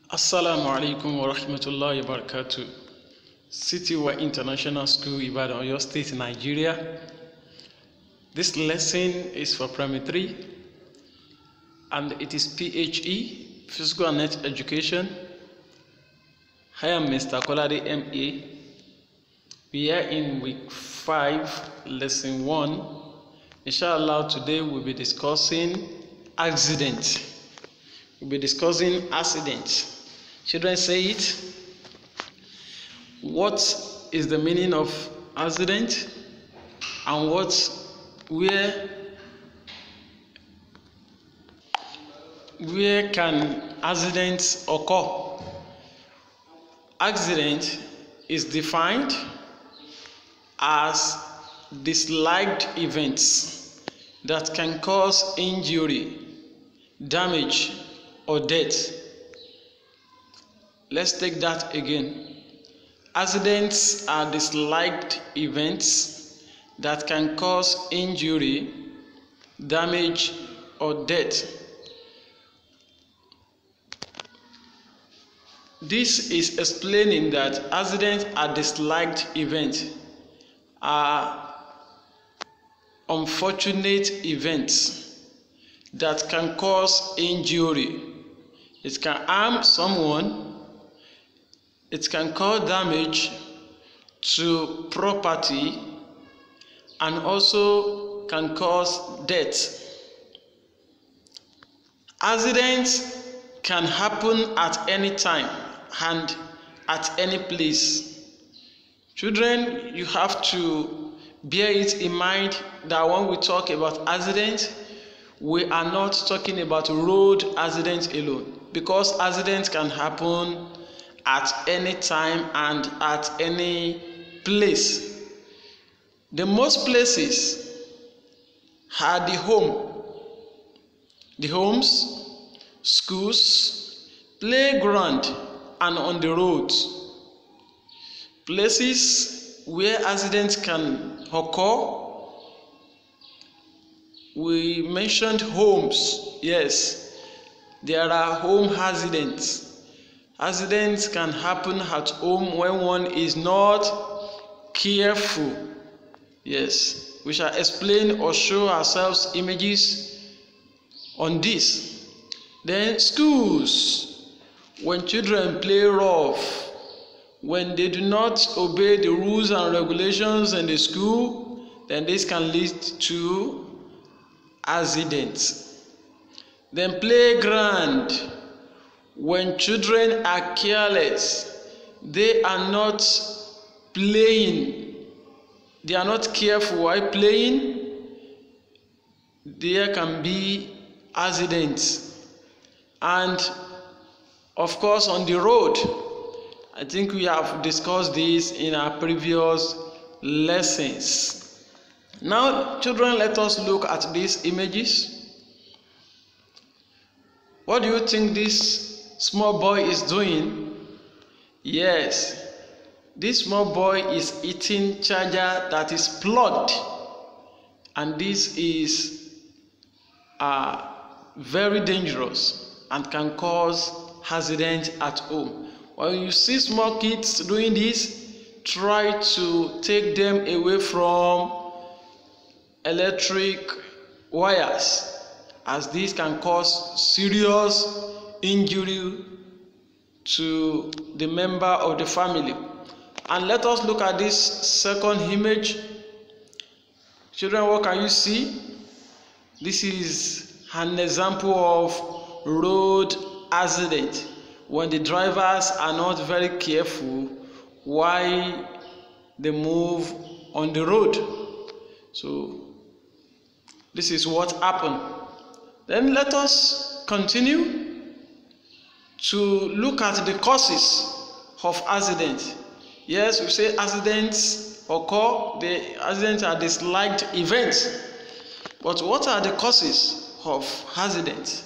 Assalamu alaikum wa rahmatullahi wa barakatuh. Citywide International School, Ibadan, Oyo State, Nigeria. This lesson is for Primary 3 and it is PHE, Physical and Health Education. I am Mr. Kolade MA. We are in week 5, lesson 1. Inshallah, today we'll be discussing accident. We'll be discussing accident. Children, say it. What is the meaning of accident and where can accidents occur? Accident is defined as disliked events that can cause injury, damage, or death. Let's take that again. Accidents are disliked events that can cause injury, damage, or death. This is explaining that accidents are disliked events, are unfortunate events that can cause injury. It can harm someone. It can cause damage to property and also can cause death. Accidents can happen at any time and at any place. Children, you have to bear it in mind that when we talk about accidents, we are not talking about road accidents alone, because accidents can happen at any time and at any place. The most places are the homes, schools, playground, and on the roads. Places where accidents can occur, we mentioned homes. Yes, there are home accidents. Accidents can happen at home when one is not careful. Yes, we shall explain or show ourselves images on this. Then schools, when children play rough, when they do not obey the rules and regulations in the school, then this can lead to accidents. Then playground, when children are careless, they are not playing, they are not careful while playing, there can be accidents. And of course, on the road, I think we have discussed this in our previous lessons. Now, children, let us look at these images. What do you think this small boy is doing? Yes, this small boy is eating charger that is plugged, and this is very dangerous and can cause accident at home. When you see small kids doing this, try to take them away from electric wires, as this can cause serious injury to the member of the family. And let us look at this second image. Children, what can you see? This is an example of road accident, when the drivers are not very careful while they move on the road. So this is what happened. Then let us continue to look at the causes of accident. Yes, we say accidents occur, the accidents are disliked events. But what are the causes of accidents?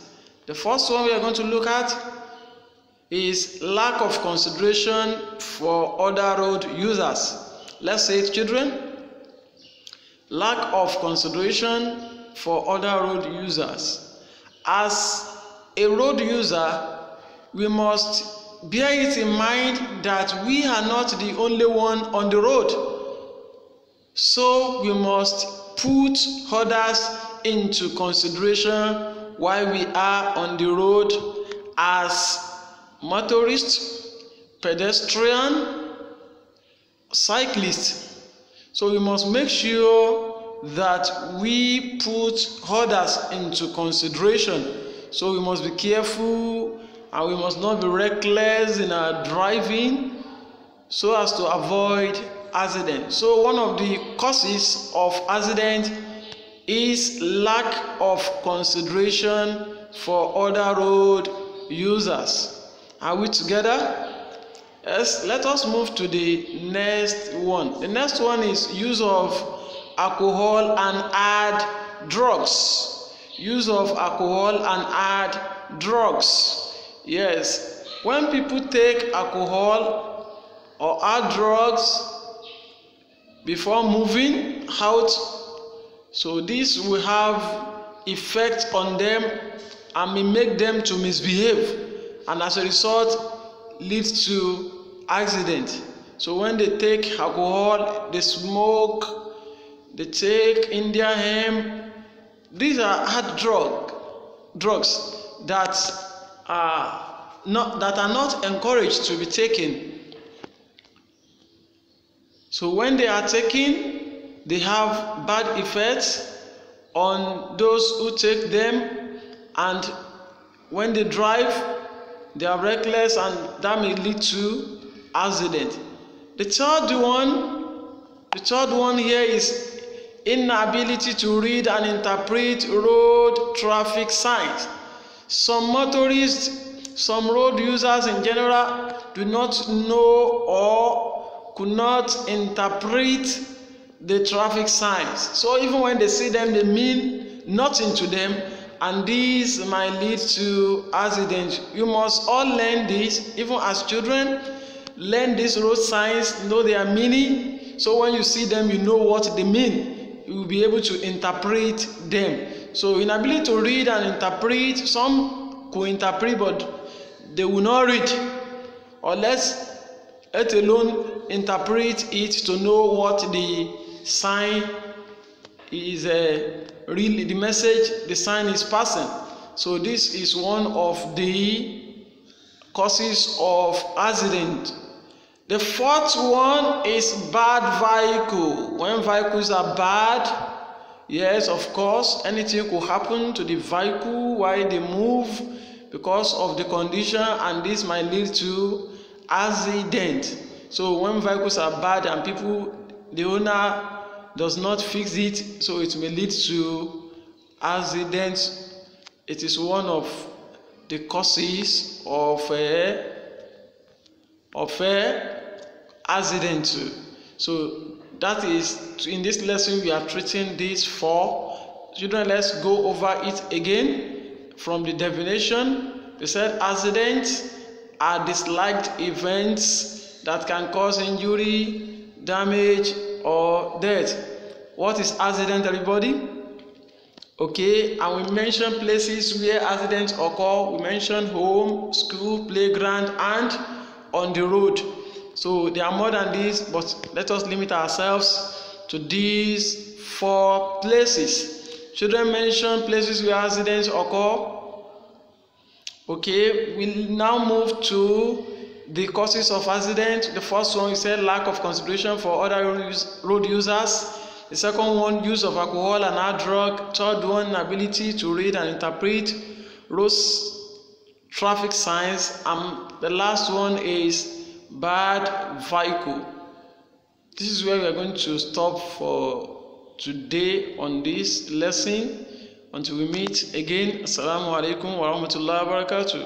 The first one we are going to look at is lack of consideration for other road users. Let's say it, children. Lack of consideration for other road users. As a road user, we must bear it in mind that we are not the only one on the road. So we must put others into consideration while we are on the road as motorists, pedestrian, cyclists. So we must make sure that we put others into consideration. So we must be careful and we must not be reckless in our driving so as to avoid accident. So one of the causes of accident is lack of consideration for other road users. Are we together? Yes, let us move to the next one. The next one is use of alcohol and hard drugs. Use of alcohol and hard drugs. Yes, when people take alcohol or hard drugs before moving out, so this will have effect on them and may make them to misbehave, and as a result leads to accident. So when they take alcohol, they smoke, they take Indian hemp, these are hard drugs that are not encouraged to be taken. So when they are taken, they have bad effects on those who take them, and when they drive, they are reckless and that may lead to accident. The third one here is inability to read and interpret road traffic signs. Some motorists, some road users in general do not know or could not interpret the traffic signs. So even when they see them, they mean nothing to them, and this might lead to accidents. You must all learn this, even as children. Learn these road signs, know their meaning, so when you see them, you know what they mean. You will be able to interpret them. So inability to read and interpret, some could interpret but they will not read, or let alone interpret it to know what the sign is, really the message the sign is passing. So this is one of the causes of accident. The fourth one is bad vehicle. When vehicles are bad, yes, of course, anything could happen to the vehicle while they move because of the condition, and this might lead to accident. So when vehicles are bad and the owner does not fix it, so it may lead to accident. It is one of the causes of accident. So that is, in this lesson we are treating these four. Children, let's go over it again. From the definition, they said accidents are disliked events that can cause injury, damage, or death. What is accident, everybody? Okay, and we mentioned places where accidents occur. We mentioned home, school, playground, and on the road. So there are more than this, but let us limit ourselves to these four places. Children, mention places where accidents occur. Okay, we now move to the causes of accident. The first one, we said lack of consideration for other road users. The second one, use of alcohol and hard drug. Third one, ability to read and interpret road traffic signs. And the last one is bad vehicle. This is where we are going to stop for today on this lesson until we meet again. Assalamu alaikum wa rahmatullahi wa barakatuh.